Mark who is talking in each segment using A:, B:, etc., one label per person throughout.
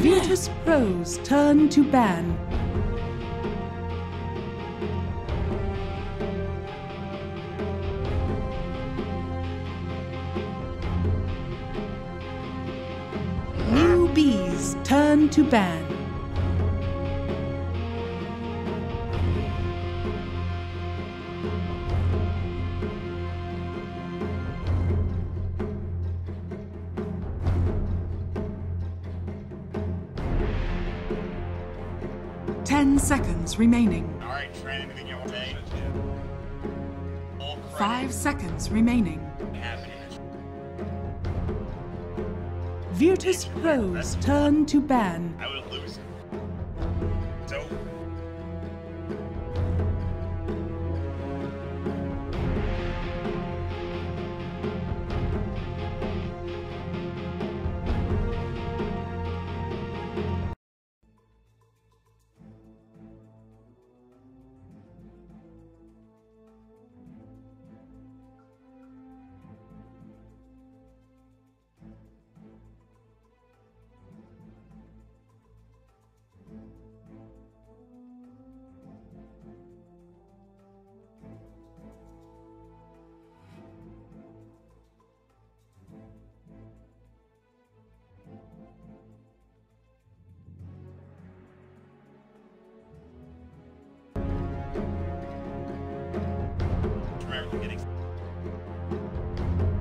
A: Virtus.pro's turn to ban. NewBee's turn to ban. Seconds remaining.
B: All right, Trent, anything you want to say?
A: 5 seconds remaining. Virtus.pro's turn to ban.
B: I would lose. So.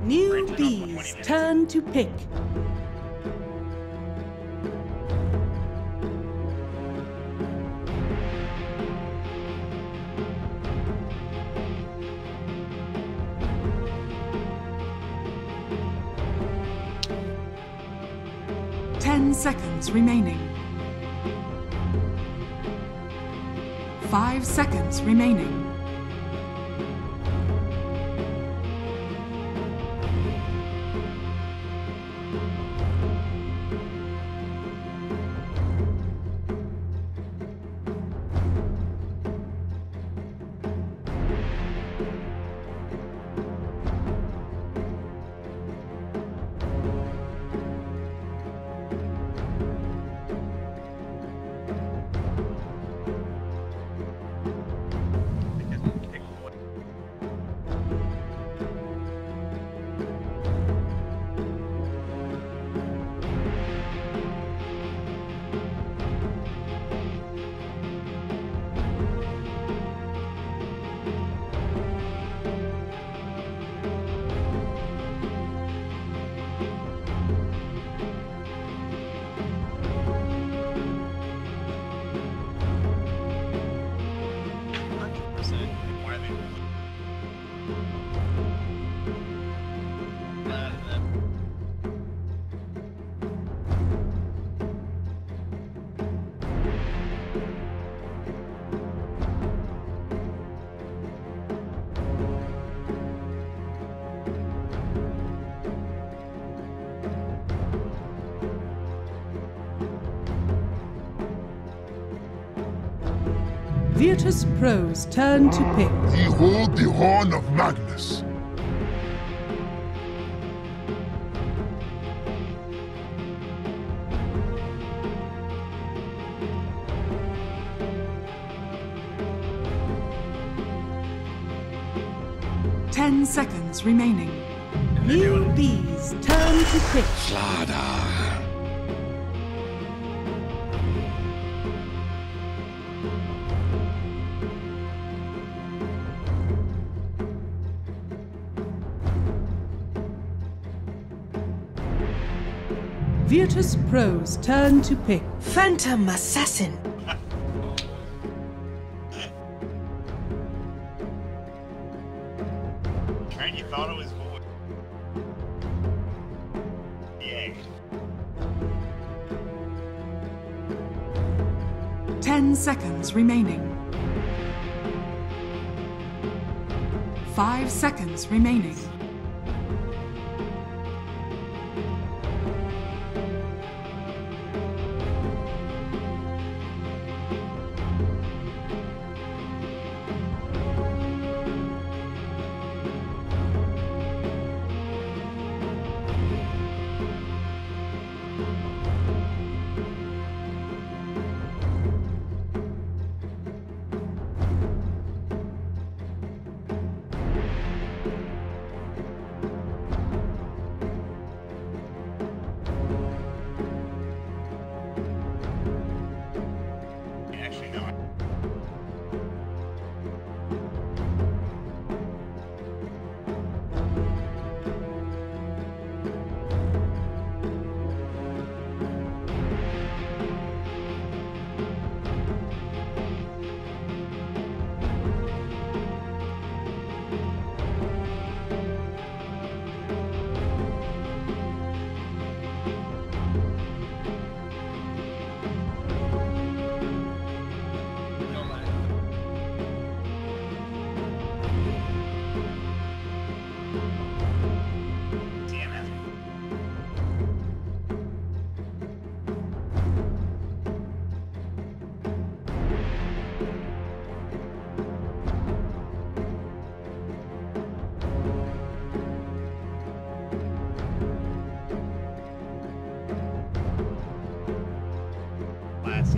A: NewBee's turn to pick. Seconds remaining. 5 seconds remaining. Virtus.pro's turn to pick.
C: Behold the horn of Magnus.
A: Seconds remaining. NewBee's turn to pick.
C: Slada.
A: Virtus.pro's turn to pick.
D: Phantom Assassin.
B: Trent, you thought it was void. Yeah.
A: 10 seconds remaining. 5 seconds remaining.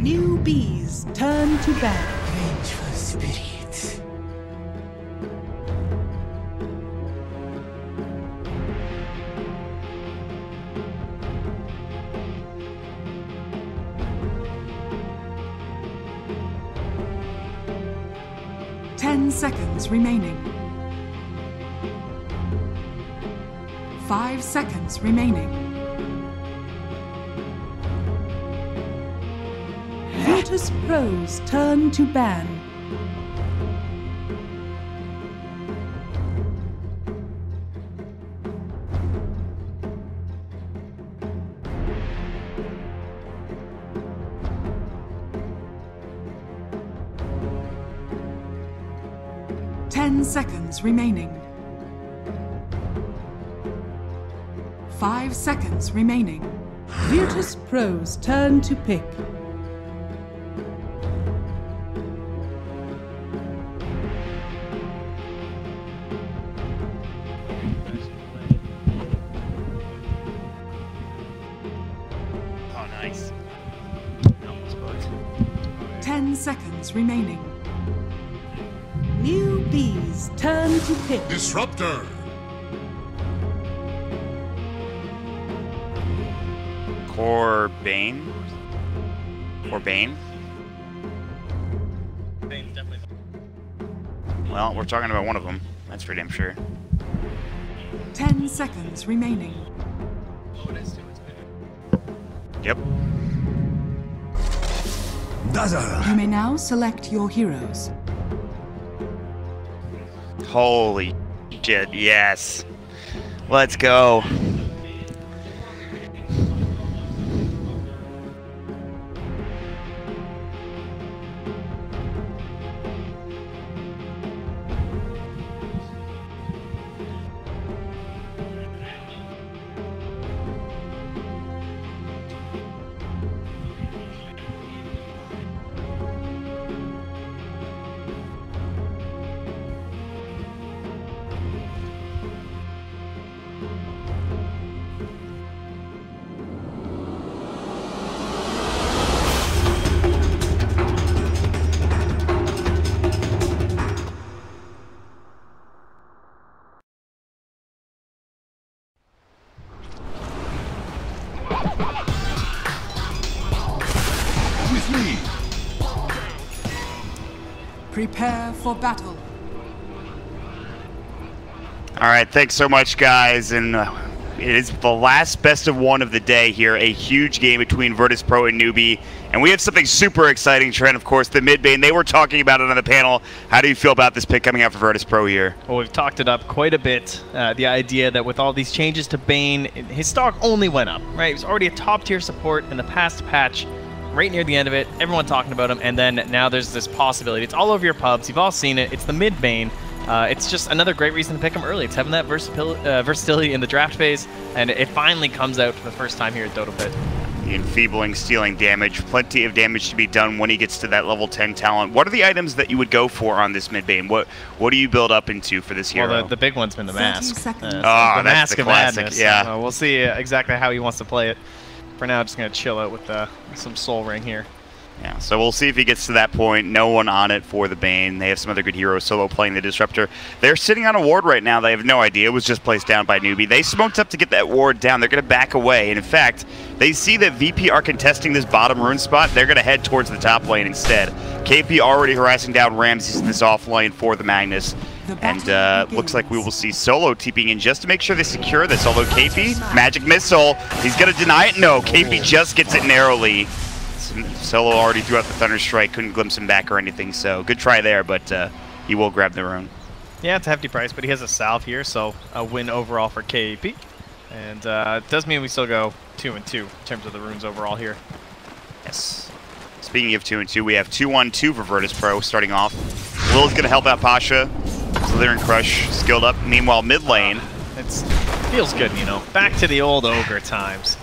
A: NewBee's turn to ban.
D: Vengeful spirit.
A: Ten seconds remaining. 5 seconds remaining. Virtus.pro's turn to ban. Ten seconds remaining. 5 seconds remaining. Virtus.pro's turn to pick.
B: Oh, nice.
A: 10 seconds remaining. NewBee's turn to pick.
C: Disruptor.
E: Core Bane? Core Bane? Well, we're talking about one of them. That's for damn sure.
A: 10 seconds remaining.
E: Yep.
A: You may now select your heroes.
E: Holy shit, yes. Let's go.
C: With me.
A: Prepare for battle.
E: All right, thanks so much, guys. And it is the last best of one of the day here. A huge game between Virtus.pro and NewBee. And we have something super exciting, Trent, of course, the mid bane. They were talking about it on the panel. How do you feel about this pick coming out for Virtus.pro here?
F: Well, we've talked it up quite a bit. The idea that with all these changes to Bane, his stock only went up, right? He was already a top-tier support in the past patch. Right near the end of it, everyone talking about him, and then now there's this possibility. It's all over your pubs. You've all seen it. It's the mid bane. It's just another great reason to pick him early. It's having that versatility in the draft phase, and it finally comes out for the first time here at Dota Pit.
E: The enfeebling, stealing damage, plenty of damage to be done when he gets to that level 10 talent. What are the items that you would go for on this mid bane? What do you build up into for this hero?
F: Well, the big one's been the
A: 30
F: mask.
A: seconds.
F: The
E: that's
F: mask
E: the
F: of
E: classic,
F: madness.
E: yeah.
F: We'll see exactly how he wants to play it. For now, just gonna chill out with some Soul Ring here.
E: Yeah, so we'll see if he gets to that point. No one on it for the Bane. They have some other good heroes solo playing the Disruptor. They're sitting on a ward right now. They have no idea. It was just placed down by NewBee. They smoked up to get that ward down. They're going to back away. And in fact, they see that VP are contesting this bottom rune spot. They're going to head towards the top lane instead. KP already harassing down Ramses in this off lane for the Magnus. And looks like we will see Solo TPing in just to make sure they secure this. Although KP, Magic Missile, he's going to deny it. No, KP just gets it narrowly. Solo already threw out the Thunder Strike, couldn't glimpse him back or anything, so good try there, but he will grab the rune.
F: Yeah, it's a hefty price, but he has a salve here, so a win overall for KP. And it does mean we still go 2-2 in terms of the runes overall here.
E: Yes. Speaking of 2-2, we have 2-1-2 for Virtus.pro starting off. Will's going to help out Pasha. Slithering Crush skilled up. Meanwhile, mid lane.
F: It feels good, you know. Back to the old Ogre times.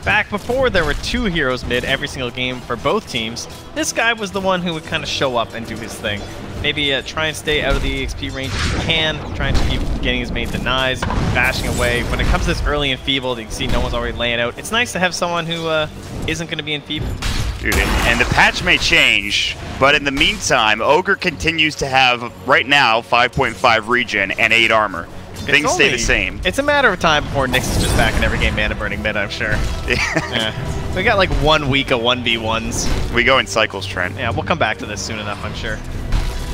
F: Back before there were two heroes mid every single game for both teams, this guy was the one who would kind of show up and do his thing. Maybe try and stay out of the EXP range if you can, trying to keep getting his main denies, bashing away. When it comes this early enfeebled, you can see no one's already laying out. It's nice to have someone who isn't going to be enfeebled.
E: Dude, and the patch may change, but in the meantime, Ogre continues to have, right now, 5.5 regen and 8 armor. Things stay the same.
F: It's a matter of time before Nyx is just back in every game mana burning mid, I'm sure. Yeah. We got like 1 week of 1v1s.
E: We go in cycles, Trent.
F: Yeah, we'll come back to this soon enough, I'm sure.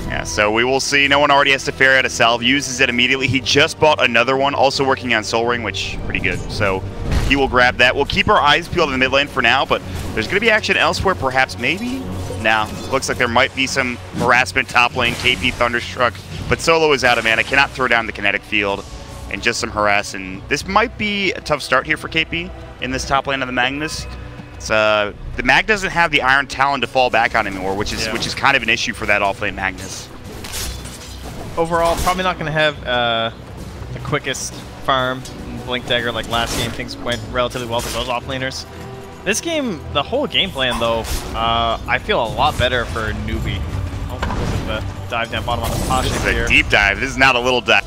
E: Yeah, so we will see. No one already has SAPPHIRE out of salve, uses it immediately. He just bought another one, also working on Soul Ring, which pretty good. So he will grab that. We'll keep our eyes peeled in the mid lane for now, but there's going to be action elsewhere, perhaps, maybe? No. Looks like there might be some harassment top lane, KP Thunderstruck, but Solo is out of mana, cannot throw down the kinetic field, and just some harass. And this might be a tough start here for KP in this top lane of the Magnus. It's, the Mag doesn't have the Iron Talon to fall back on anymore, which is kind of an issue for that off-lane Magnus.
F: Overall, probably not going to have the quickest farm in Blink Dagger like last game. Things went relatively well for those off-laners. This game, the whole game plan, though, I feel a lot better for NewBee. Oh, a little bit of a dive down bottom on the Pasha here.
E: This is a deep dive. This is not a little dive.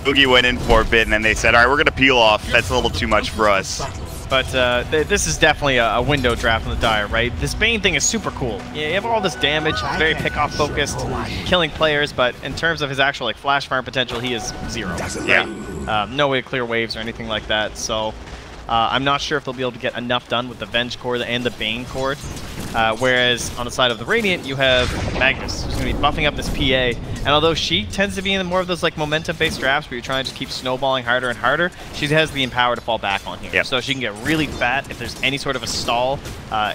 E: Boogie went in for a bit, and then they said, all right, we're going to peel off. That's a little too much for us.
F: But this is definitely a window draft on the Dire, right? This Bane thing is super cool. You have all this damage, very pick-off focused, killing players, but in terms of his actual like flash farm potential, he is 0.
E: Yeah.
F: No way to clear waves or anything like that, so I'm not sure if they'll be able to get enough done with the Venge core and the Bane core. Whereas on the side of the Radiant, you have Magnus, who's going to be buffing up this PA. And although she tends to be in more of those like momentum-based drafts where you're trying to keep snowballing harder and harder, she has the Empower to fall back on here.
E: Yep.
F: So she can get really fat if there's any sort of a stall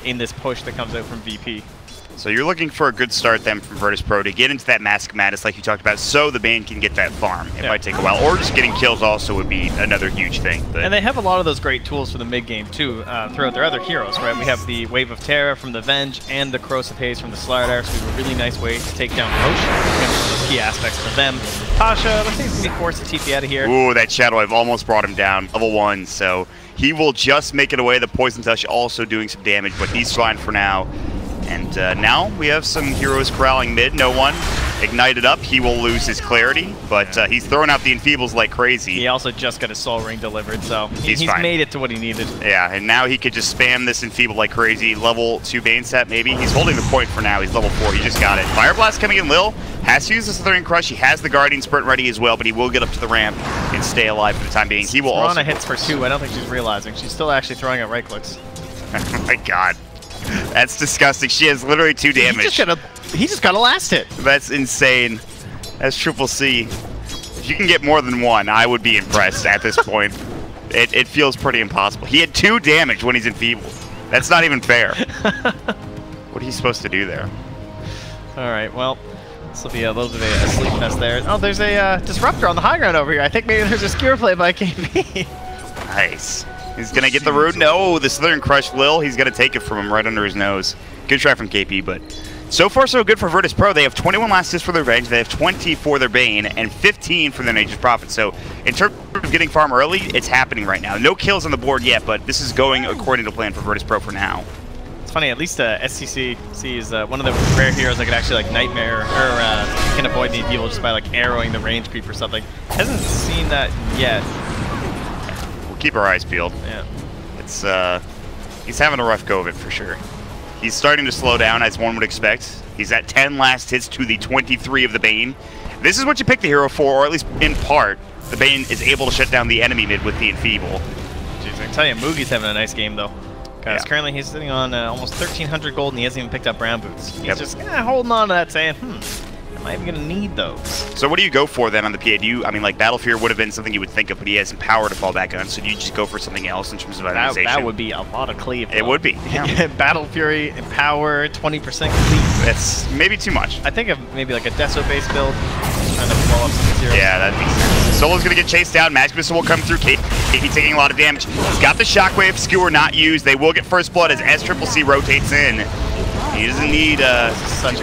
F: in this push that comes out from VP.
E: So you're looking for a good start then from Virtus.pro to get into that Mask Madness like you talked about, so the Bane can get that farm. It might take a while, or just getting kills also would be another huge thing. But
F: and they have a lot of those great tools for the mid game too, throughout their other heroes, right? We have the Wave of Terror from the Venge and the Corrosive Haze from the Slardar, so we have a really nice way to take down Potion. One of those key aspects for them. Pasha, looks like he's gonna be forced to TP out of here.
E: Ooh, that Shadow Wave almost brought him down, level 1, so he will just make it away. The Poison Touch also doing some damage, but he's fine for now. And now we have some heroes corralling mid. No one ignited up. He will lose his clarity, but he's throwing out the Enfeebles like crazy.
F: He also just got his Soul Ring delivered, so he's
E: fine.
F: Made it to what he needed.
E: Yeah, and now he could just spam this Enfeeble like crazy. Level 2 Bane set, maybe. He's holding the point for now. He's level 4. He just got it. Fire Blast coming in. Lil has to use the Slithering Crush. He has the Guardian Sprint ready as well, but he will get up to the ramp and stay alive for the time being. He will also...
F: hits for 2. I don't think she's realizing. She's still actually throwing out right clicks.
E: Oh my god. That's disgusting. She has literally 2 damage.
F: He just got a last hit.
E: That's insane. That's Triple C. If you can get more than 1, I would be impressed at this point. It feels pretty impossible. He had 2 damage when he's enfeebled. That's not even fair. What are you supposed to do there?
F: Alright, well, this will be a little bit of a sleep fest there. Oh, there's a Disruptor on the high ground over here. I think maybe there's a skewer play by KP.
E: Nice. He's going to get the root. No, the Slithering Crush Lil. He's going to take it from him right under his nose. Good try from KP, but so far so good for Virtus.pro. They have 21 last hits for their Revenge. They have 20 for their Bane and 15 for their Nature's Prophet. So in terms of getting farm early, it's happening right now. No kills on the board yet, but this is going according to plan for Virtus.pro for now.
F: It's funny, at least SCC is one of the rare heroes that can actually like Nightmare or can avoid the evil just by like arrowing the range creep or something. Hasn't seen that yet.
E: Keep our eyes peeled.
F: Yeah.
E: It's he's having a rough go of it for sure. He's starting to slow down as one would expect. He's at 10 last hits to the 23 of the Bane. This is what you pick the hero for, or at least in part. The Bane is able to shut down the enemy mid with the Enfeeble.
F: Jeez, I can tell you, Mugi's having a nice game though. Because currently he's sitting on almost 1,300 gold and he hasn't even picked up brown boots. He's just holding on to that saying, am I even going to need those? So
E: what do you go for then on the PA? Do you, I mean, like Battle Fury would have been something you would think of, but he has some power to fall back on, so do you just go for something else in terms of itemization?
F: That would be a lot of cleave.
E: It would be. Yeah.
F: Battle Fury, Empower, 20% cleave.
E: That's maybe too much.
F: I think of maybe like a Deso-based build, trying to blow up some heroes.
E: Yeah, that makes sense. Solo's going to get chased down. Magic Missile will come through. KP taking a lot of damage. He's got the Shockwave. Skewer not used. They will get first blood as SCC rotates in. He doesn't need to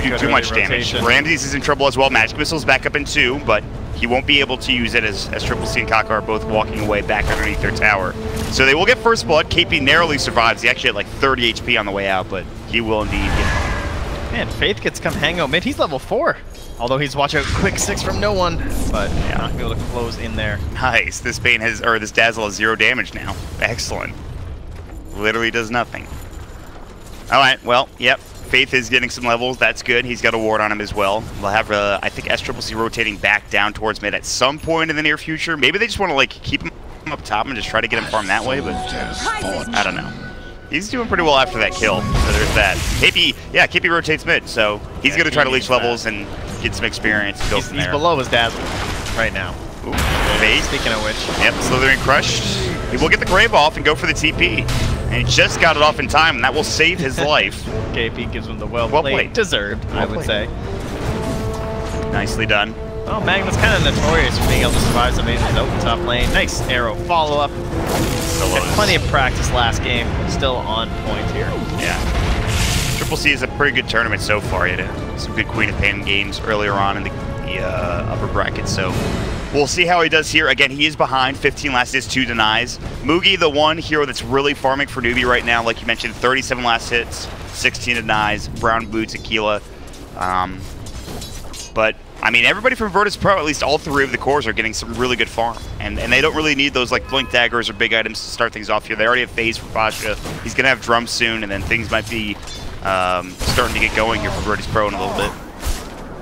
E: do too much damage. Ramses is in trouble as well. Magic Missile's back up in 2, but he won't be able to use it as CCC and Kaka are both walking away back underneath their tower. So they will get first blood. KP narrowly survives. He actually had like 30 HP on the way out, but he will indeed get...
F: Man, Faith gets come hang out mid. He's level 4. Although he's watch out quick 6 from no one, but not gonna be able to close in there.
E: Nice. This Bane has, or this Dazzle has 0 damage now. Excellent. Literally does nothing. All right, well, yep. Faith is getting some levels. That's good. He's got a ward on him as well. We'll have, I think, SCCC rotating back down towards mid at some point in the near future. Maybe they just want to, like, keep him up top and just try to get him farmed that way, but I don't know. He's doing pretty well after that kill, so there's that. KP rotates mid, so he's going to try to leech levels and get some experience and go from there.
F: He's below his dazzle right now.
E: Ooh, Faith.
F: Speaking of which.
E: Yep, Slithering crushed. He will get the grave off and go for the TP. And he just got it off in time, and that will save his life.
F: KP gives him the well
E: played.
F: played. Deserved, I would say.
E: Nicely done.
F: Oh, Magnus kind of notorious for being able to survive some ages out in top lane. Nice arrow follow-up. Had plenty of practice last game. Still on point here.
E: Yeah. CCC is a pretty good tournament so far. He had some good Queen of Pain games earlier on in the upper bracket, so we'll see how he does here. Again, he is behind. 15 last hits, 2 denies. Mugi, the one hero that's really farming for NewBee right now, like you mentioned, 37 last hits, 16 denies, Brown Boots, Aquila. But, I mean, everybody from Virtus.pro, at least all 3 of the cores, are getting some really good farm. And they don't really need those, like, Blink Daggers or big items to start things off here. They already have Phase for Pasha. He's going to have Drums soon, and then things might be starting to get going here for Virtus.pro in a little bit.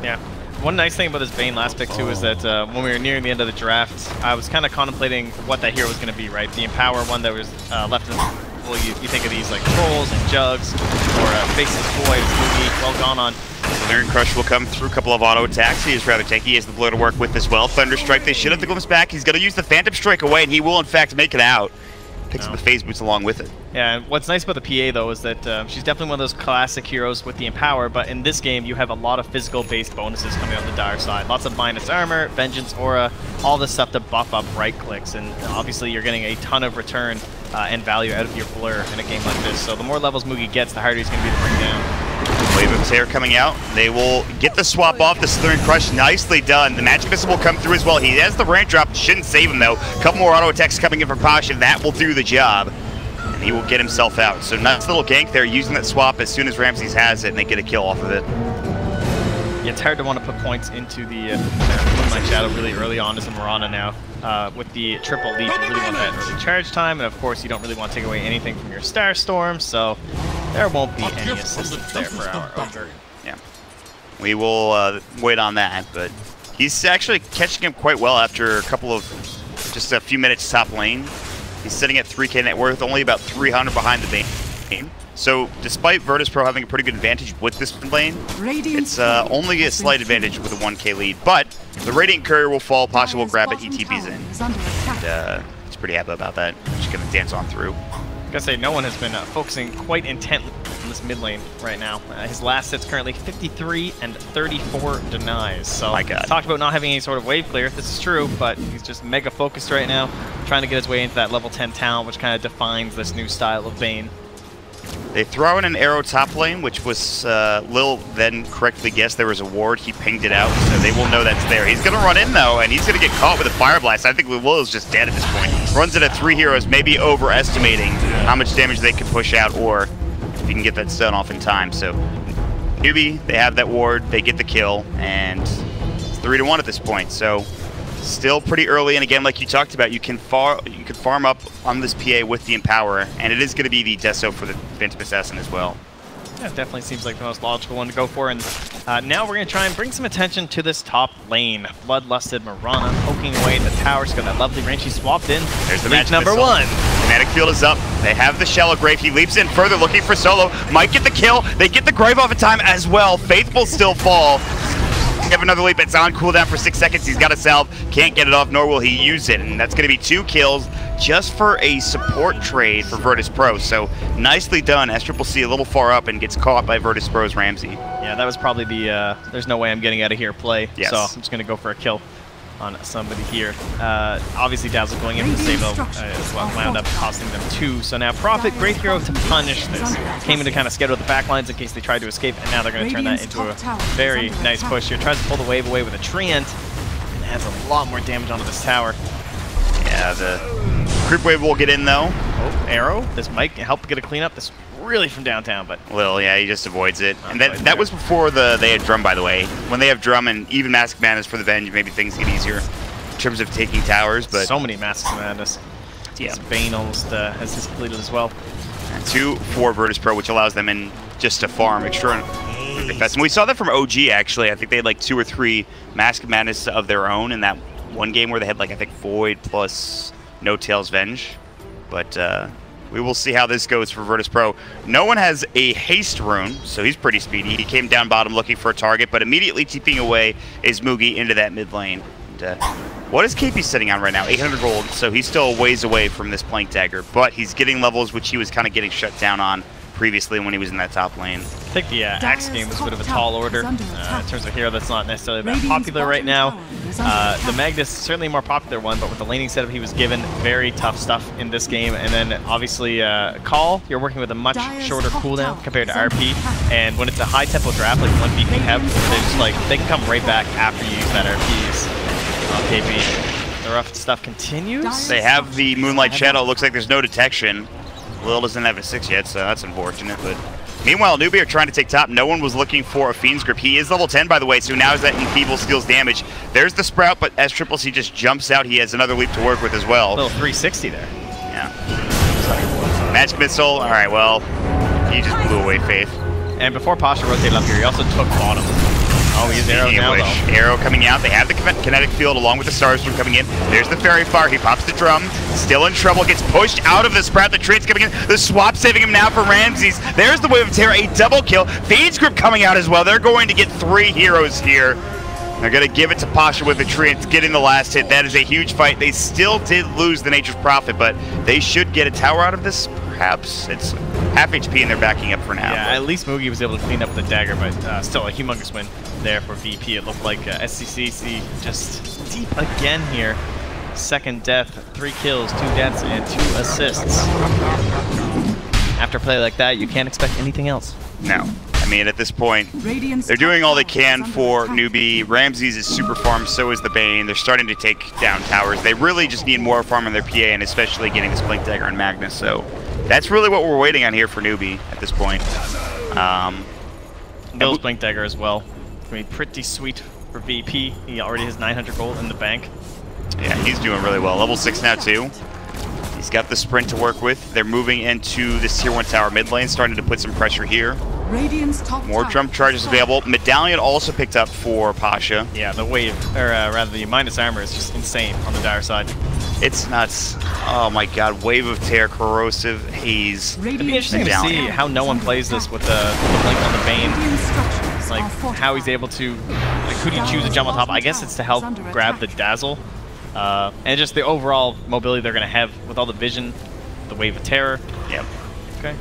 F: Yeah. One nice thing about this Bane last pick, too, is that when we were nearing the end of the draft, I was kind of contemplating what that hero was going to be, right? The Empower one that was left in... Well, you think of these like Trolls and Jugs, or Faceless Void, Mugi, well gone on.
E: Slithering Crush will come through a couple of auto attacks. He is rather tanky. He has the blow to work with as well. Thunder Strike, they should have the glimpse back. He's going to use the Phantom Strike away, and he will, in fact, make it out. Picks up the Phase Boots along with it.
F: Yeah, and what's nice about the PA, though, is that she's definitely one of those classic heroes with the Empower, but in this game, you have a lot of physical-based bonuses coming on the Dire side. Lots of minus armor, Vengeance, Aura, all this stuff to buff up right-clicks, and obviously you're getting a ton of return and value out of your Blur in a game like this. So the more levels Mugi gets, the harder he's going to be to bring down.
E: Wave of Tear coming out. They will get the swap off. The Slithering Crush, nicely done. The Magic Missile will come through as well. He has the rank drop. Shouldn't save him, though. A couple more auto attacks coming in from Pasha. That will do the job. And he will get himself out. So nice little gank there, using that swap as soon as Ramses has it, and they get a kill off of it.
F: Yeah, it's hard to want to put points into the Moonlight Shadow really early on as a Mirana now. With the triple lead, you really want that early charge time, and of course you don't really want to take away anything from your Star Storm, so there won't be any assistance there for our Ogre.
E: Yeah, we will wait on that, but he's actually catching him quite well after a couple of, just a few minutes top lane. He's sitting at 3k net worth, only about 300 behind the Bane. So despite Virtus.pro having a pretty good advantage with this lane, it's only a slight advantage with a 1k lead. But the Radiant Courier will fall, Pasha will grab it, ETB's in. And he's pretty happy about that. Just gonna dance on through.
F: I gotta say, no one has been focusing quite intently on this mid lane right now. His last hit's currently 53 and 34 denies. So
E: my God.
F: Talked about not having any sort of wave clear. This is true, but he's just mega focused right now, trying to get his way into that level 10 talent, which kind of defines this new style of Bane.
E: They throw in an arrow top lane, which was Lil then correctly guessed there was a ward. He pinged it out, so they will know that's there. He's going to run in, though, and he's going to get caught with a Fire Blast. I think Lil is just dead at this point. Runs it at 3 heroes, maybe overestimating how much damage they can push out, or if he can get that stun off in time. So NewBee, they have that ward, they get the kill, and it's 3-1 at this point. So still pretty early, and again, like you talked about, you can farm up on this PA with the Empower, and it is going to be the Deso for the Phantom Assassin as well.
F: Yeah, it definitely seems like the most logical one to go for, and now we're going to try and bring some attention to this top lane. Bloodlusted Mirana poking away at the tower. She's got that lovely range. She swapped in.
E: There's the
F: Leap
E: Magic
F: number
E: Missile.
F: 1.
E: Fnatic field is up. They have the Shallow Grave. He leaps in further, looking for solo. Might get the kill. They get the Grave off in time as well. Faith will still fall. Have another leap. It's on cooldown for 6 seconds. He's got a salve. Can't get it off, nor will he use it. And that's going to be 2 kills just for a support trade for Virtus.pro. So nicely done. SCCC a little far up and gets caught by Virtus.pro's Ramsey.
F: Yeah, that was probably the there's no way I'm getting out of here play.
E: Yes.
F: So I'm just going to go for a kill on somebody here. Obviously, Dazzle going in for the save as well, wound up costing them 2. So now Prophet, great hero to punish this. Came in to kind of schedule the backlines in case they tried to escape, and now they're going to turn that into a very nice push here. Tries to pull the wave away with a Treant, and adds a lot more damage onto this tower.
E: Yeah, the creep wave will get in though.
F: Oh, arrow. This might help get a cleanup. This really from downtown, but
E: Lil, yeah, he just avoids it. And that was before they had Drum, by the way. When they have Drum and even Mask Madness for the Venge, maybe things get easier in terms of taking towers. But
F: so many Masks of Madness.
E: Yeah,
F: Bane almost has this completed as well.
E: And 2 for Virtus.pro, which allows them in just to farm extra fast. And we saw that from OG, actually. I think they had like 2 or 3 Mask of Madness of their own in that one game where they had like, I think, Void plus No Tails Venge. But we will see how this goes for Virtus.pro. No one has a haste rune, so he's pretty speedy. He came down bottom looking for a target, but immediately TPing away is Mugi into that mid lane. And, what is KP sitting on right now? 800 gold, so he's still a ways away from this Plank Dagger, but he's getting levels which he was kind of getting shut down on previously when he was in that top lane.
F: I think the Axe game was a bit of a tall order in terms of hero that's not necessarily that popular right now. The Magnus, certainly a more popular one, but with the laning setup he was given, very tough stuff in this game. And then obviously Call, you're working with a much shorter cooldown compared to RP. And when it's a high tempo draft like 1 BP have, they're just like, they can come right back after you use that RPs. KP, the rough stuff continues.
E: They have the Moonlight Shadow. Looks like there's no detection. Lil doesn't have a 6 yet, so that's unfortunate. But meanwhile, NewBee are trying to take top. No one was looking for a Fiend's Grip. He is level 10, by the way, so now is that Enfeeble steals damage. There's the Sprout, but as CCC just jumps out, he has another leap to work with as well.
F: A little 360 there.
E: Yeah. Magic Missile. All right, well, he just blew away Faith.
F: And before Pasha rotated up here, he also took bottom. Oh, he's Arrow now, though.
E: Arrow coming out. They have the kinetic field along with the Starstorm coming in. There's the Fairy Fire. He pops the drum. Still in trouble. Gets pushed out of the Sprout. The Trade's coming in. The swap saving him now for Ramses. There's the Wave of Terror. A double kill. Fiend's Grip coming out as well. They're going to get 3 heroes here. They're going to give it to Pasha with the tree. It's getting the last hit. That is a huge fight. They still did lose the Nature's Prophet, but they should get a tower out of this. Perhaps. It's half HP and they're backing up for now.
F: Yeah, at least Mugi was able to clean up the dagger, but still a humongous win there for VP. It looked like SCCC just deep again here. Second death, 3 kills, 2 deaths, and 2 assists. After a play like that, you can't expect anything else.
E: No. I mean, at this point, they're doing all they can for NewBee. Ramses is super farmed, so is the Bane. They're starting to take down towers. They really just need more farm in their PA, and especially getting this Blink Dagger and Magnus. So that's really what we're waiting on here for NewBee at this point.
F: Bill's Blink Dagger as well. I mean, pretty sweet for VP. He already has 900 gold in the bank.
E: Yeah, he's doing really well. Level 6 now, too. He's got the sprint to work with. They're moving into this tier 1 tower mid lane, starting to put some pressure here. More drum charges available. Medallion also picked up for Pasha.
F: Yeah, the wave, or rather the minus armor is just insane on the dire side.
E: It's nuts. Oh my god, Wave of Terror, Corrosive, Haze.
F: It'd be interesting to see how no one plays this with the Blink on the Bane. Like, how he's able to, like, could he choose to jump on top? I guess it's to help grab the Dazzle. And just the overall mobility they're going to have with all the vision, the Wave of Terror.
E: Yep.
F: Okay.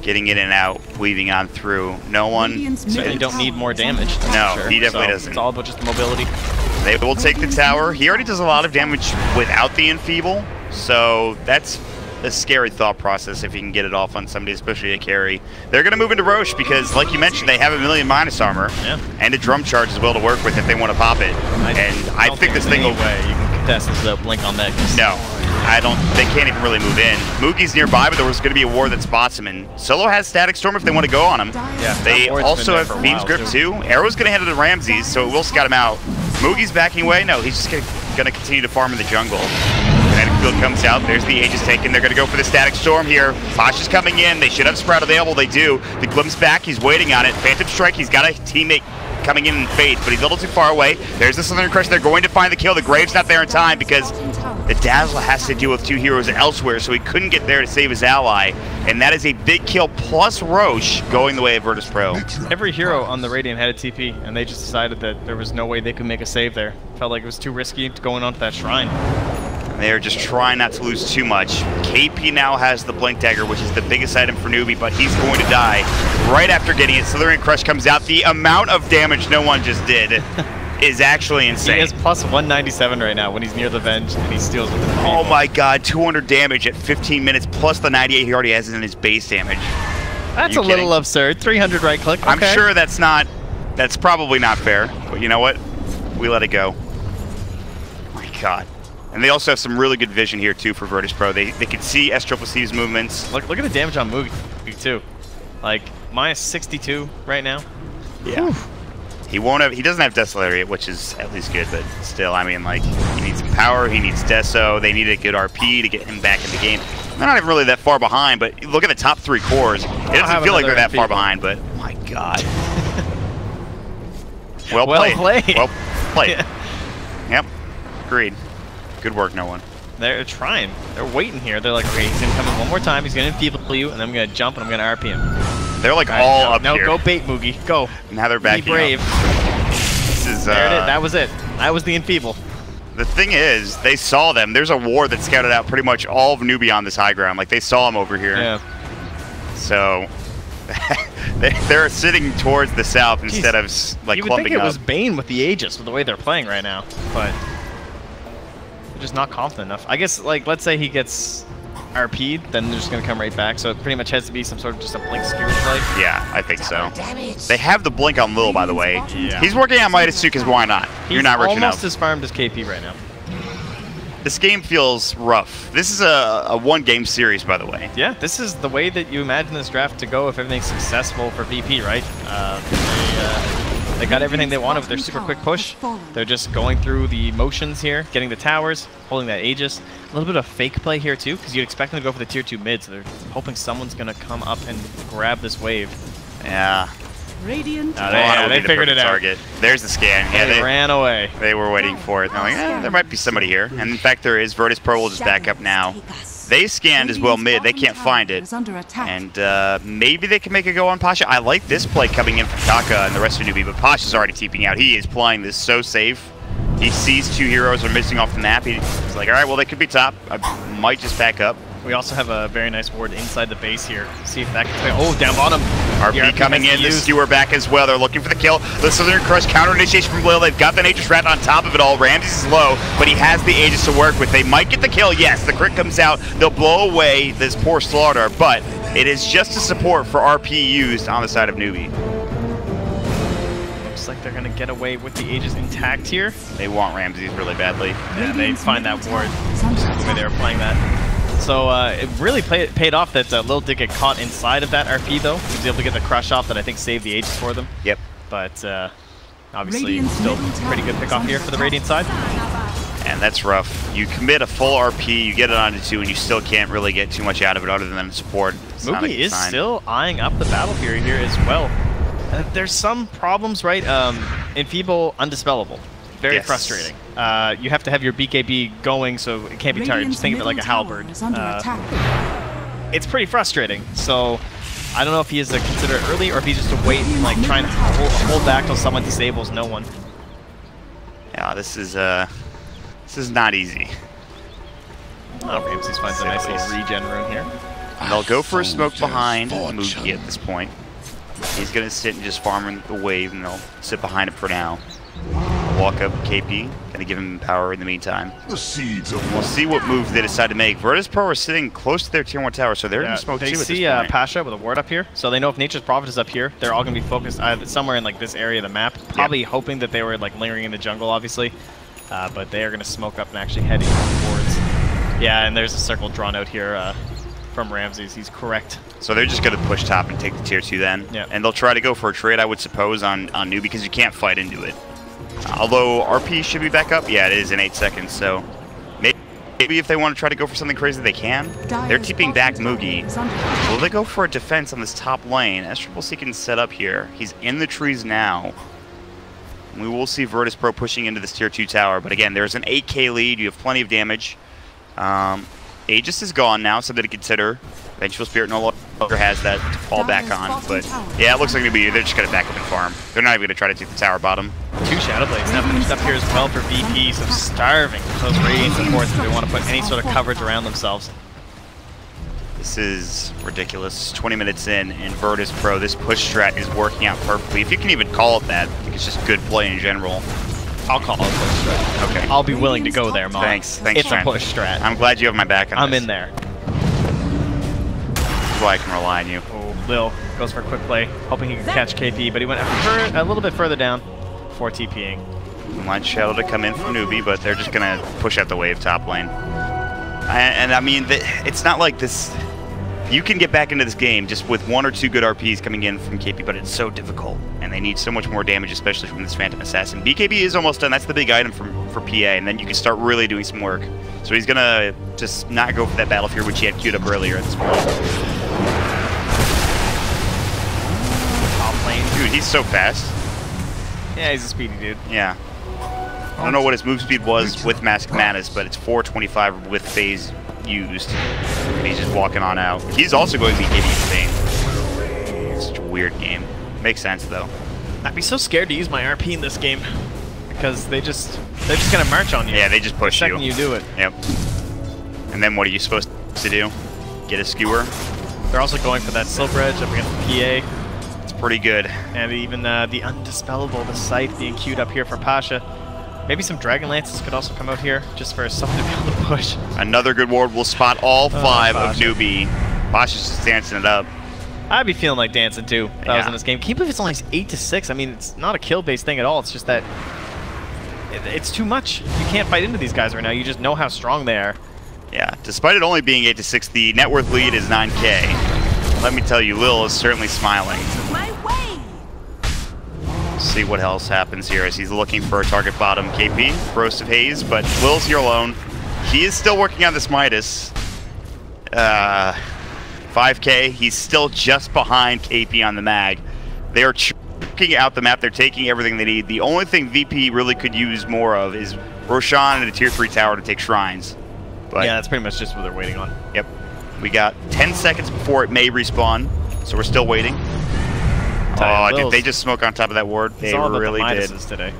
E: Getting in and out, weaving on through. No one.
F: Certainly don't need more damage.
E: No,
F: sure.
E: he definitely doesn't.
F: It's all about just the mobility.
E: They will take the tower. He already does a lot of damage without the Enfeeble, so that's a scary thought process if he can get it off on somebody, especially a carry. They're going to move into Roche because, like you mentioned, they have a million minus armor and a drum charge as well to work with if they want to pop it. I think this thing will.
F: Way you can contest this Blink on that.
E: No. I don't. They can't even really move in. Mugi's nearby, but there was going to be a ward that spots him, and Solo has Static Storm if they want to go on him.
F: Yeah,
E: they also have Fiend's Grip too. Arrow's going to hand it to Ramses, so it will scout him out. Mugi's backing away. No, he's just going to continue to farm in the jungle. Kinetic Field comes out. There's the Aegis taken. They're going to go for the Static Storm here. Pasha's coming in. They should have Sprout available. They do. The Glimpse back. He's waiting on it. Phantom Strike. He's got a teammate coming in Faith, but he's a little too far away. There's the Southern Crush. They're going to find the kill. The Grave's not there in time because the Dazzle has to deal with 2 heroes elsewhere, so he couldn't get there to save his ally. And that is a big kill plus Roche going the way of Virtus.pro.
F: Every hero on the Radiant had a TP, and they just decided that there was no way they could make a save there. Felt like it was too risky going onto that shrine.
E: They're just trying not to lose too much. KP now has the Blink Dagger, which is the biggest item for NewBee, but he's going to die right after getting it. Slithering Crush comes out. The amount of damage no one just did is actually insane.
F: He is plus 197 right now when he's near the Venge and he steals with the people.
E: Oh my god, 200 damage at 15 minutes plus the 98 he already has in his base damage.
F: That's a little absurd. 300 right click. Okay.
E: I'm sure that's probably not fair, but you know what? We let it go. My god. And they also have some really good vision here too for Virtus.pro. They can see SCCC's movements.
F: Look at the damage on Mugi too. Like minus 62 right now.
E: Yeah. Whew. He doesn't have Desolariat, which is at least good, but still, I mean, like, he needs some power, he needs Deso, they need a good RP to get him back in the game. They're not even really that far behind, but look at the top 3 cores. It doesn't feel like they're that far behind, but my God. Well played. Well played. Yep. Agreed. Good work, no one.
F: They're trying. They're waiting here. They're like, okay, he's going to come in one more time. He's going to enfeeble you, and then I'm going to jump, and I'm going to RP him.
E: They're like all up here.
F: No, go bait, Moogie. Go.
E: Now they're backing
F: Be brave.
E: up. This is,
F: there it is. That was it. That was the enfeeble.
E: The thing is, they saw them. There's a ward that scouted out pretty much all of NewBee on this high ground. Like, they saw him over here.
F: Yeah.
E: So, they're sitting towards the south instead of, like, clumping up.
F: You would think it was Bane with the Aegis, with the way they're playing right now. But they're just not confident enough. I guess, like, let's say he gets RP'd, then they're just going to come right back. So it pretty much has to be some sort of just a blink skewer play.
E: Yeah, I think so. They have the blink on Lil, by the way.
F: Yeah.
E: He's working on Midas too, because why not? You're not rich enough.
F: He's almost as farmed as KP right now.
E: This game feels rough. This is a one-game series, by the way.
F: Yeah, this is the way that you imagine this draft to go if everything's successful for VP, right? They got everything they wanted with their super quick push. They're just going through the motions here, getting the towers, holding that Aegis. A little bit of fake play here too, because you'd expect them to go for the tier 2 mid, so they're hoping someone's going to come up and grab this wave.
E: Yeah.
A: Radiant.
F: They figured it out.
E: Target. There's the scan. Yeah,
F: they ran away.
E: They were waiting for it. They're like, there might be somebody here. And in fact, there is. Virtus.pro will just back up now. They scanned as well mid. They can't find it. And maybe they can make a go on Pasha. I like this play coming in from Taka and the rest of NewBee, but Pasha's already TPing out. He is playing this so safe. He sees 2 heroes are missing off the map. He's like, all right, well, they could be top. I might just back up.
F: We also have a very nice ward inside the base here. See if that can play. Oh, down bottom.
E: RP coming in, the skewer back as well. They're looking for the kill. The Southern Crush counter initiation from Lil. They've got the Nature's Rat on top of it all. Ramses is low, but he has the Aegis to work with. They might get the kill. Yes, the crit comes out. They'll blow away this poor Slaughter, but it is just a support for RP used on the side of NewBee.
F: Looks like they're going to get away with the Aegis intact here.
E: They want Ramses really badly.
F: Yeah, they find that ward. That's the way they were playing that. So it really paid off that Lil did get caught inside of that RP, though. He was able to get the crush off that I think saved the Aegis for them.
E: Yep.
F: But obviously still pretty good pick off here for the Radiant side.
E: And that's rough. You commit a full RP, you get it onto 2, and you still can't really get too much out of it other than support.
F: NewBee is still eyeing up the battle period here as well. There's some problems, right? Enfeeble, undispellable. Very frustrating. You have to have your BKB going, so it can't be tired. Just think of it like a halberd. It's pretty frustrating. So I don't know if he is to consider it early or if he's just to wait and like try and hold back till someone disables no one.
E: Yeah, this is not easy.
F: Oh, Ramses finds a nice little regen rune here.
E: And they'll go for a smoke behind Moogie at this point. He's gonna sit and just farm the wave, and they'll sit behind him for now. Walk up KP, gonna give him power in the meantime.
C: The seeds of
E: We'll see what move they decide to make. Virtus.pro are sitting close to their tier 1 tower, so they're gonna smoke
F: they
E: too at
F: see
E: this point.
F: Pasha with a ward up here, so they know if Nature's Prophet is up here, they're all gonna be focused somewhere in like this area of the map. Probably hoping that they were like lingering in the jungle, obviously, but they are gonna smoke up and actually heading towards. Yeah, and there's a circle drawn out here from Ramses. He's correct.
E: So they're just gonna push top and take the tier 2 then, and they'll try to go for a trade, I would suppose, on NewBee because you can't fight into it. Although RP should be back up, yeah, it is in 8 seconds. So maybe if they want to try to go for something crazy, they can. They're TPing back Moogie. Will they go for a defense on this top lane? S-Triple-C can set up here. He's in the trees now. We will see Virtus.pro pushing into this tier 2 tower, but again, there's an 8k lead. You have plenty of damage. Aegis is gone now, something to consider. Vengeful Spirit no longer has that to fall back on, but yeah, it looks like they're just going to back up and farm. They're not even going to try to take the tower bottom.
F: 2 Shadow Blades now finished up here as well for VP, so starving those Radiant supports if they want to put any sort of coverage around themselves.
E: This is ridiculous. 20 minutes in Virtus.pro, this push strat is working out perfectly. If you can even call it that, I think it's just good play in general.
F: I'll call it a push strat. Okay. I'll be willing to go there, Mom.
E: Thanks,
F: It's
E: Trent.
F: a push strat.
E: I'm glad you have my back on
F: I'm
E: this.
F: in there.
E: That's why I can rely on you.
F: Oh, Lil goes for a quick play, hoping he could catch KP, but he went a little bit further down before TPing.
E: Want Shadow to come in from NewBee, but they're just going to push out the wave top lane. And I mean, it's not like this... You can get back into this game just with 1 or 2 good RPs coming in from KP, but it's so difficult, and they need so much more damage, especially from this Phantom Assassin. BKB is almost done. That's the big item for for PA, and then you can start really doing some work. So he's gonna just not go for that battlefield, which he had queued up earlier at this point.
F: Top lane.
E: Dude, he's so fast.
F: Yeah, he's a speedy dude.
E: Yeah. I don't know what his move speed was with Mask Madness, but it's 425 with phase used. And he's just walking on out. He's also going to be getting insane. It's such a weird game. Makes sense though.
F: I'd be so scared to use my RP in this game because they're just gonna march on you.
E: Yeah, they just push
F: the second you do it.
E: Yep. And then what are you supposed to do? Get a skewer?
F: They're also going for that Silver Edge up against the PA.
E: It's pretty good.
F: And even the Undispellable, the Scythe being queued up here for Pasha. Maybe some Dragon Lances could also come out here just for something to be able to push.
E: Another good ward will spot all 5 of NewBee. Pasha's just dancing it up.
F: I'd be feeling like dancing too if I was in this game. Can you believe it's only 8-6? I mean, it's not a kill-based thing at all. It's just that it's too much. You can't fight into these guys right now. You just know how strong they are.
E: Yeah, despite it only being 8-6, the net worth lead is 9K. Let me tell you, Lil is certainly smiling.
A: My way.
E: See what else happens here as he's looking for a target bottom KP, Roast of Haze, but Lil's here alone. He is still working on this Midas. 5K, he's still just behind KP on the mag. They are choking out the map, they're taking everything they need. The only thing VP really could use more of is Roshan and a tier 3 tower to take shrines. But
F: yeah, that's pretty much just what they're waiting on.
E: Yep. We got 10 seconds before it may respawn, so we're still waiting. Oh, did they just smoke on top of that ward? They really did.
F: Today.
E: I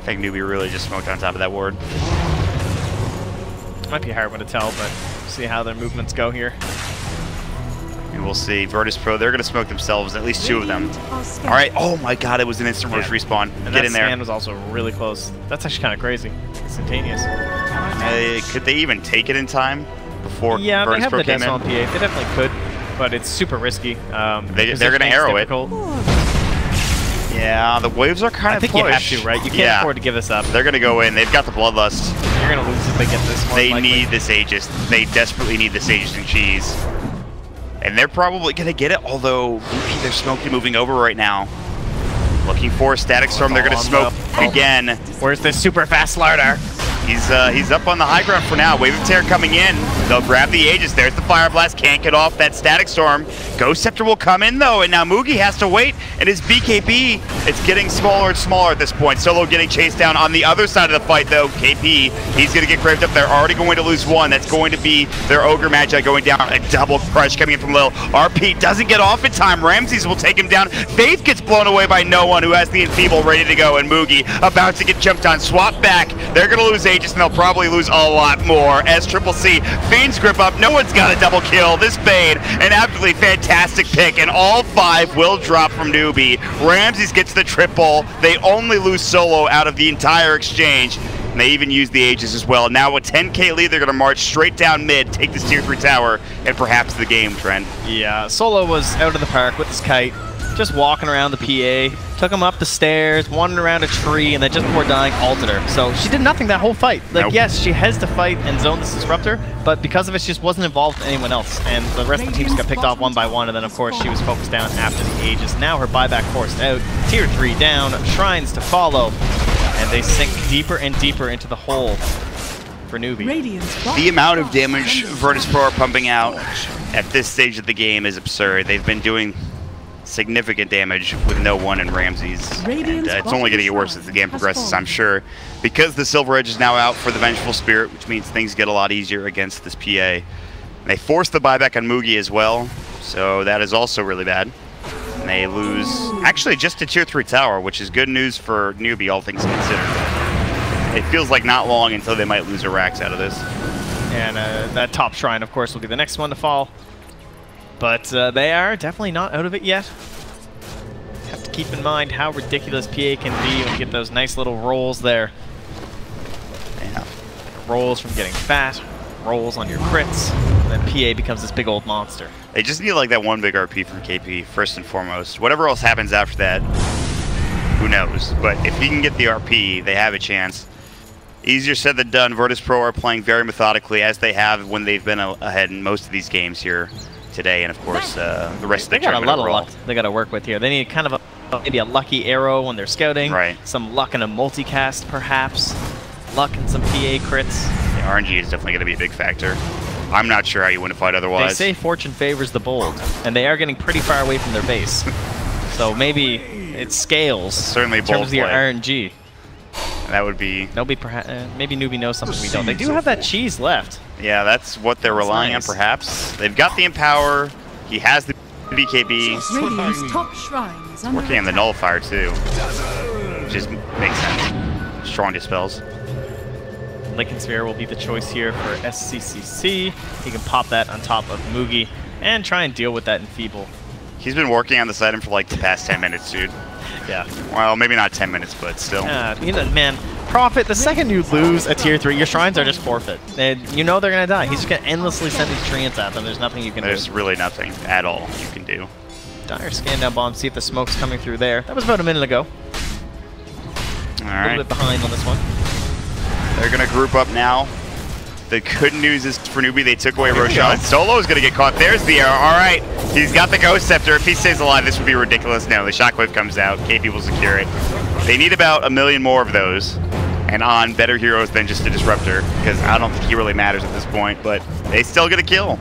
E: think NewBee really just smoked on top of that ward.
F: Might be a hard one to tell, but see how their movements go here.
E: And we'll see. Virtus.pro, they're going to smoke themselves, at least 2 of them. All right. Oh my god, it was an instant rush respawn.
F: And
E: Get in there.
F: That was also really close. That's actually kind of crazy. Instantaneous.
E: Could they even take it in time before
F: Yeah, they have
E: Virtus.pro
F: the
E: came
F: Decimal
E: in?
F: PA. They definitely could, but it's super risky.
E: They're going to arrow it. Yeah, the waves are kind of
F: I think you have to, right? You can't afford to give this up.
E: They're going to go in. They've got the Bloodlust.
F: You're going to lose if they get this one.
E: They need this Aegis. They desperately need this Aegis and cheese. And they're probably going to get it, although they're smoking moving over right now. Looking for a Static Storm. They're going to smoke again.
F: Where's this super fast Slardar?
E: He's up on the high ground for now. Wave of Terror coming in. They'll grab the Aegis. There's the Fire Blast. Can't get off that Static Storm. Ghost Scepter will come in, though, and now Mugi has to wait. And his BKB, it's getting smaller and smaller at this point. Solo getting chased down on the other side of the fight, though. KP, he's going to get craved up. They're already going to lose 1. That's going to be their Ogre Magi going down. A double crush coming in from Lil. RP doesn't get off in time. Ramses will take him down. Faith gets blown away by no one who has the Enfeeble ready to go. And Mugi about to get jumped on. Swap back. They're going to lose Aegis, and they'll probably lose a lot more as Triple C feigns grip up. No one's got a double kill. This Bane, an absolutely fantastic pick, and all 5 will drop from NewBee. Ramses gets the triple. They only lose Solo out of the entire exchange. And they even use the Aegis as well. Now with 10K lead, they're going to march straight down mid, take this tier 3 tower, and perhaps the game, Trent.
F: Yeah, Solo was out of the park with his kite, just walking around the PA, took him up the stairs, wandered around a tree, and then just before dying, ulted her. So she did nothing that whole fight. Like, yes, she has to fight and zone this Disruptor, but because of it, she just wasn't involved with anyone else. And the rest of the teams got picked off 1 by 1, and then, of course, she was focused down after the Aegis. Now her buyback forced out, tier 3 down, shrines to follow, and they sink deeper and deeper into the hole for NewBee.
E: The amount of damage Virtus.pro are pumping out at this stage of the game is absurd. They've been doing significant damage with no one in Ramses, and it's only going to get worse as the game progresses, I'm sure, because the Silver Edge is now out for the Vengeful Spirit, which means things get a lot easier against this PA. And they force the buyback on Mugi as well, so that is also really bad. And they lose actually just a tier 3 tower, which is good news for NewBee, all things considered. It feels like not long until they might lose a Rax out of this.
F: And that top shrine, of course, will be the next one to fall. But they are definitely not out of it yet. Have to keep in mind how ridiculous PA can be when you get those nice little rolls there.
E: Yeah.
F: Rolls from getting fat, rolls on your crits, and then PA becomes this big old monster.
E: They just need like that 1 big RP from KP, first and foremost. Whatever else happens after that, who knows? But if he can get the RP, they have a chance. Easier said than done. Virtus.pro are playing very methodically, as they have when they've been ahead in most of these games here today, and of course the rest of the tournament overall.
F: They got a lot of luck they got to work with here. They need kind of maybe a lucky arrow when they're scouting,
E: right?
F: Some luck in a multicast, perhaps. luck and some PA crits.
E: Yeah, RNG is definitely going to be a big factor. I'm not sure how you win a fight otherwise.
F: They say fortune favors the bold, and they are getting pretty far away from their base. So maybe it scales
E: certainly
F: in terms of your
E: play.
F: RNG.
E: That would be...
F: Maybe NewBee knows something we don't. They do have that cheese left.
E: Yeah, that's what they're relying on, perhaps. They've got the Empower. He has the BKB.
A: Radiant's top shrine is under
E: Working on the
A: attack.
E: Nullifier, too. Which just makes sense. Strong dispels.
F: Lincoln Sphere will be the choice here for SCCC. He can pop that on top of Mugi and try and deal with that Enfeeble.
E: He's been working on this item for like the past 10 minutes, dude.
F: Yeah.
E: Well, maybe not 10 minutes, but still.
F: You know, man, Prophet, the second you lose a tier 3, your shrines are just forfeit. And you know they're going to die. He's just going to endlessly send these treants at them. There's nothing you can do.
E: There's really nothing at all you can do.
F: Dire scan down bomb, see if the smoke's coming through there. That was about a minute ago.
E: All
F: A
E: right.
F: little bit behind on this one.
E: They're going to group up now. The good news is for NewBee, they took away Roshan. Solo is going to get caught. There's the arrow. All right. He's got the Ghost Scepter. If he stays alive, this would be ridiculous. No, the Shockwave comes out. KP will secure it. They need about 1 million more of those. And on better heroes than just a Disruptor. Because I don't think he really matters at this point. But they still get a kill.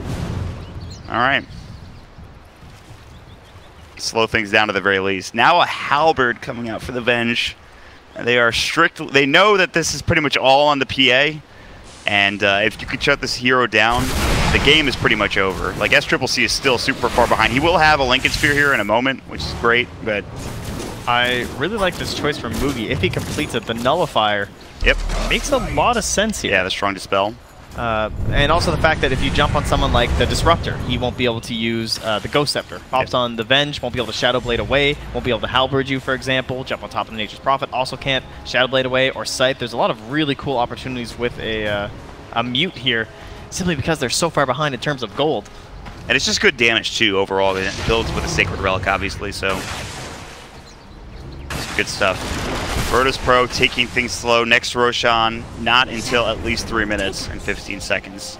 E: All right. Slow things down to the very least. Now a Halberd coming out for the Venge. They are strict. They know that this is pretty much all on the PA. And if you could shut this hero down, the game is pretty much over. Like, SCCC is still super far behind. He will have a Lincoln Sphere here in a moment, which is great, but...
F: I really like this choice from Mugi. If he completes it, the Nullifier makes a lot of sense here.
E: Yeah, the Strong Dispel.
F: And also the fact that if you jump on someone like the Disruptor, he won't be able to use the Ghost Scepter. Pops on the Venge, won't be able to Shadow Blade away, won't be able to Halberd you, for example. Jump on top of the Nature's Prophet, also can't Shadow Blade away or Scythe. There's a lot of really cool opportunities with a Mute here, simply because they're so far behind in terms of gold.
E: And it's just good damage, too, overall. It builds with a Sacred Relic, obviously, so... Good stuff. Virtus.pro taking things slow. Next Roshan, not until at least 3 minutes and 15 seconds.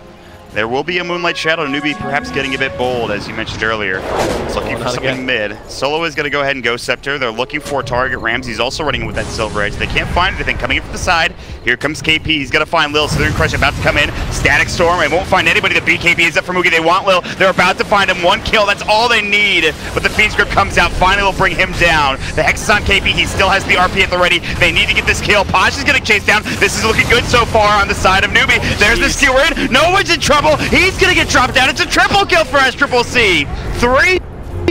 E: There will be a Moonlight Shadow. NewBee perhaps getting a bit bold, as you mentioned earlier. It's looking for something mid. Solo is going to go ahead and go Scepter. They're looking for a target. Ramsey's also running with that Silver Edge. They can't find anything. Coming in from the side. Here comes KP. He's going to find Lil. Southern Crush about to come in. Static Storm. They won't find anybody. The BKB is up for Mugi. They want Lil. They're about to find him. 1 kill. That's all they need. But the Fiend's Grip comes out. Finally will bring him down. The Hex is on KP. He still has the RP at the ready. They need to get this kill. Posh is getting chased down. This is looking good so far on the side of NewBee. There's the skewer in. No one's in trouble. He's going to get dropped down. It's a triple kill for SCCC. 3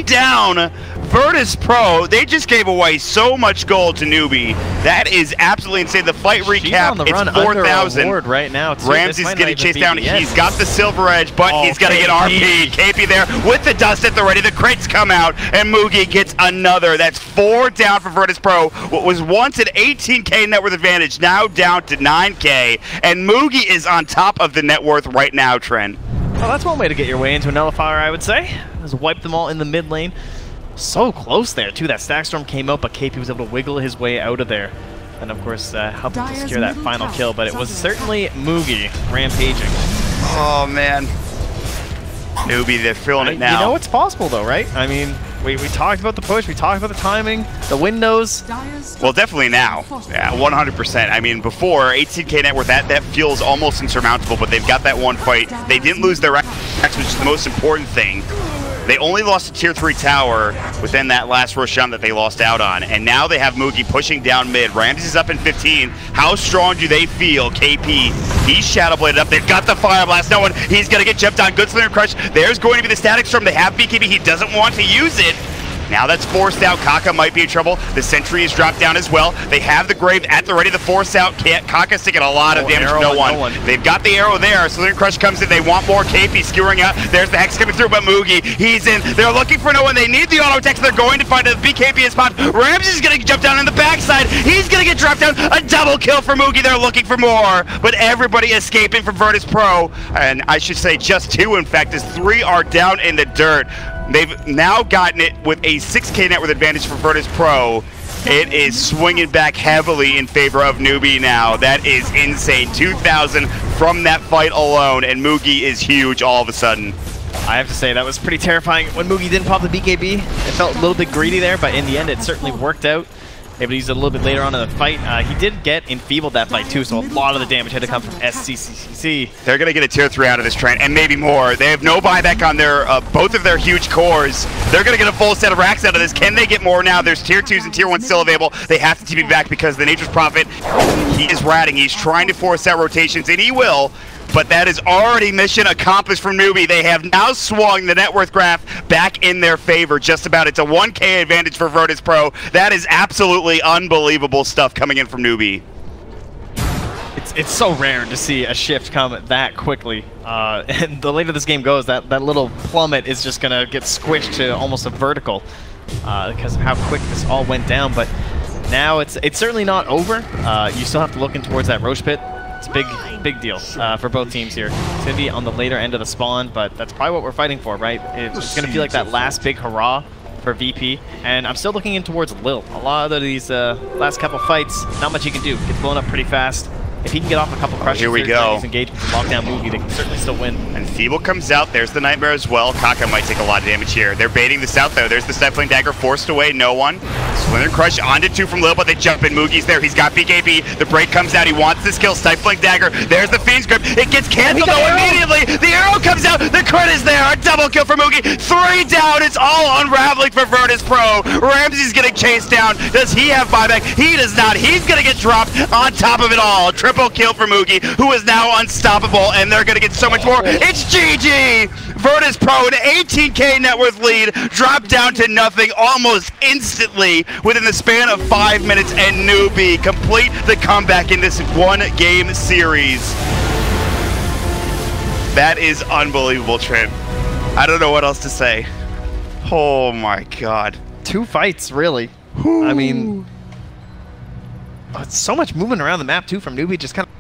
E: down. Virtus.pro, they just gave away so much gold to NewBee. That is absolutely insane. The fight recap, it's 4,000.
F: Right now,
E: Ramsey's getting chased down. He's got the Silver Edge, but he's got to get RP. KP there with the dust at the ready. The crits come out, and Mugi gets another. That's 4 down for Virtus.pro. What was once an 18K net worth advantage, now down to 9K. And Mugi is on top of the net worth right now, Trent.
F: Well, that's one way to get your way into a Nullifier, I would say. Just wipe them all in the mid lane. So close there, too. That Stack Storm came out, but KP was able to wiggle his way out of there. And, of course, helped to secure that final kill. But it was certainly Mugi rampaging.
E: Oh, man. NewBee, they're feeling it now.
F: You know it's possible, though, right? I mean, we talked about the push, we talked about the timing, the windows.
E: Well, definitely now. Yeah, 100%. I mean, before, 18K net worth, that feels almost insurmountable, but they've got that one fight. They didn't lose their X, which is the most important thing. They only lost a tier 3 tower within that last Roshan that they lost out on. And now they have Mugi pushing down mid. Ramsey's up in 15. How strong do they feel? KP, he's Shadow Bladed up. They've got the Fire Blast. No one, he's going to get jumped on. Good Slender Crush. There's going to be the Static Storm. They have BKB. He doesn't want to use it. Now that's forced out. Kaka might be in trouble. The Sentry is dropped down as well. They have the Grave at the ready. The force out. Kaka's taking a lot of damage from no one. They've got the arrow there. Slither Crush comes in. They want more. KP skewering out. There's the Hex coming through, but Mugi, he's in. They're looking for no one. They need the auto attacks. They're going to find a BKB spot. Ramsey's going to jump down on the backside. He's going to get dropped down. A double kill for Mugi. They're looking for more, but everybody escaping from Virtus.pro. And I should say just 2, in fact, as 3 are down in the dirt. They've now gotten it with a 6K net worth advantage for Virtus.pro. It is swinging back heavily in favor of NewBee now. That is insane. 2,000 from that fight alone, and Mugi is huge all of a sudden.
F: I have to say, that was pretty terrifying. When Mugi didn't pop the BKB, it felt a little bit greedy there, but in the end, it certainly worked out. able to use it a little bit later on in the fight. He did get enfeebled that fight too, so a lot of the damage had to come from SCCC.
E: They're going to get a tier 3 out of this train, and maybe more. They have no buyback on their both of their huge cores. They're going to get a full set of racks out of this. Can they get more now? There's tier 2s and tier 1s still available. They have to TP back because the Nature's Prophet, he is ratting. He's trying to force out rotations, and he will. But that is already mission accomplished from NewBee. They have now swung the net worth graph back in their favor just about. It's a 1K advantage for Virtus.pro. That is absolutely unbelievable stuff coming in from NewBee.
F: It's so rare to see a shift come that quickly. And the later this game goes, that little plummet is just going to get squished to almost a vertical because of how quick this all went down. But now it's certainly not over. You still have to look in towards that Roche pit. It's a big deal for both teams here. It's going to be on the later end of the spawn, but that's probably what we're fighting for, right? It's going to feel like that last big hurrah for VP, and I'm still looking in towards Lil. A lot of these last couple fights, not much he can do. Gets blown up pretty fast. If he can get off a couple crushes,
E: here we go.
F: Engagements and lock down NewBee, they can certainly still win.
E: And Feeble comes out. There's the Nightmare as well. Kaka might take a lot of damage here. They're baiting this out, though. There's the Stifling Dagger forced away. No one. Slither Crush onto 2 from Lil, but they jump in. Mugi's there. He's got BKB. The break comes out. He wants this kill. Stifling Dagger. There's the Fiend's Grip. It gets canceled, though, immediately. The arrow comes out. The crit is there. A double kill for Mugi. 3 down. It's all unraveling for Virtus.pro. Ramsey's getting chased down. Does he have buyback? He does not. He's going to get dropped on top of it all. Triple kill for Mugi, who is now unstoppable, and they're going to get so much more. It's GG! Virtus.pro, an 18K net worth lead, dropped down to nothing almost instantly within the span of 5 minutes, and NewBee complete the comeback in this one-game series. That is unbelievable, Trent. I don't know what else to say. Oh my god.
F: 2 fights, really. I mean, it's so much movement around the map, too, from NewBee, just kind of